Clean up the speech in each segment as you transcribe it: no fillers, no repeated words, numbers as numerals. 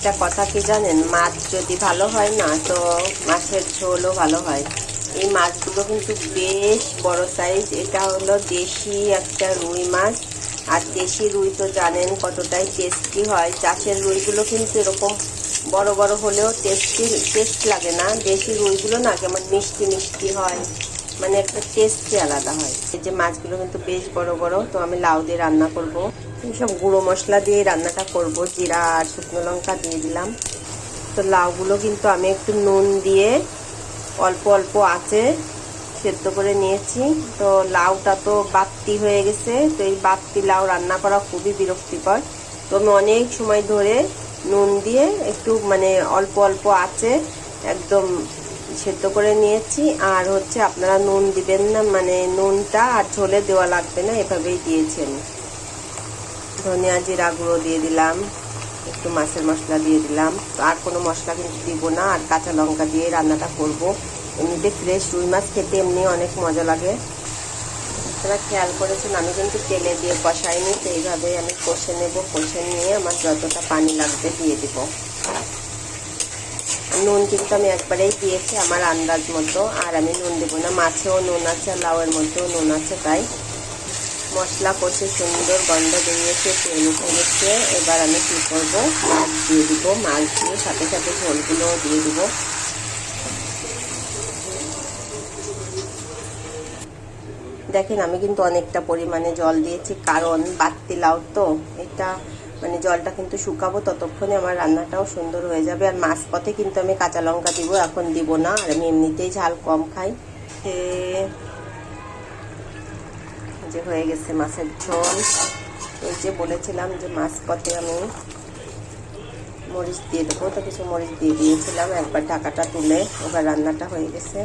একটা কথা কি জানেন, মাছ যদি ভালো হয় না তো মাছের ঝোলও ভালো হয়। এই মাছগুলো কিন্তু বেশ বড় সাইজ। এটা হলো দেশি একটা রুই মাছ। আর দেশি রুই তো জানেন কতটাই টেস্টি হয়। চাষের রুইগুলো কিন্তু এরকম বড় বড় হলেও টেস্ট লাগে না। দেশি রুইগুলো না কেমন মিষ্টি মিষ্টি হয়, মানে একটা টেস্টই আলাদা হয়। এই যে মাছগুলো কিন্তু বেশ বড় বড়। তো আমি লাউ দিয়ে রান্না করব, সব গুঁড়ো মশলা দিয়ে রান্নাটা করব। জিরা আর শুকনো লঙ্কা দিয়ে দিলাম। তো লাউগুলো কিন্তু আমি একটু নুন দিয়ে অল্প অল্প আঁচে সেদ্ধ করে নিয়েছি। তো লাউটা তো বাত্তি হয়ে গেছে। তো এই বাত্তি লাউ রান্না করা খুবই বিরক্তিকর। তো আমি অনেক সময় ধরে নুন দিয়ে একটু মানে অল্প অল্প আঁচে একদম সেদ্ধ করে নিয়েছি। আর হচ্ছে আপনারা নুন দিবেন না, মানে নুনটা আর ঝোলে দেওয়া লাগবে না, এভাবেই দিয়েছেন। ধনিয়া জিরা গুঁড়ো দিয়ে দিলাম, একটু মাছের মশলা দিয়ে দিলাম। তো আর কোনো মশলা কিন্তু দিব না। আর কাঁচা লঙ্কা দিয়ে রান্নাটা করব। এমনিতে ফ্রেশ রুই মাছ খেতে এমনি অনেক মজা লাগে। আপনারা খেয়াল করেছেন আমি কিন্তু তেলে দিয়ে কষাইনি। তো এইভাবেই আমি কষে নেব। কষে নিয়ে আমার যতটা পানি লাগবে দিয়ে দিব। নুন কিন্তু আমি একবারেই দিয়েছি আমার আন্দাজ মতো, আর আমি নুন দেবো না। মাছেও নুন আছে, লাউয়ের মধ্যেও নুন আছে। তাই মশলা কষে সুন্দর গন্ধ বেরিয়েছে, তেল উঠে গেছে। এবার আমি কী করবো, মাছ দিয়ে দিব। মাছ দিয়ে সাথে সাথে ঝোলগুলোও দিয়ে দিব। দেখেন আমি কিন্তু অনেকটা পরিমাণে জল দিয়েছি, কারণ বাত্তি লাউ তো এটা মানে জলটা কিন্তু শুকাবো, ততক্ষণে আমার রান্নাটাও সুন্দর হয়ে যাবে। আর মাঝপথে কিন্তু আমি কাঁচা লঙ্কা দিব, এখন দিব না। আর আমি এমনিতেই ঝাল কম খাই। যে হয়ে গেছে মাছের ঝোল। এই যে বলেছিলাম যে মাঝপথে আমি মরিচ দিয়ে দেবো, তো কিছু মরিচ দিয়ে দিয়েছিলাম। একবার ঢাকাটা তুলে এবার রান্নাটা হয়ে গেছে।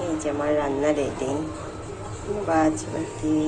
এই যে আমার রান্না রেডি। বাজ বাকি।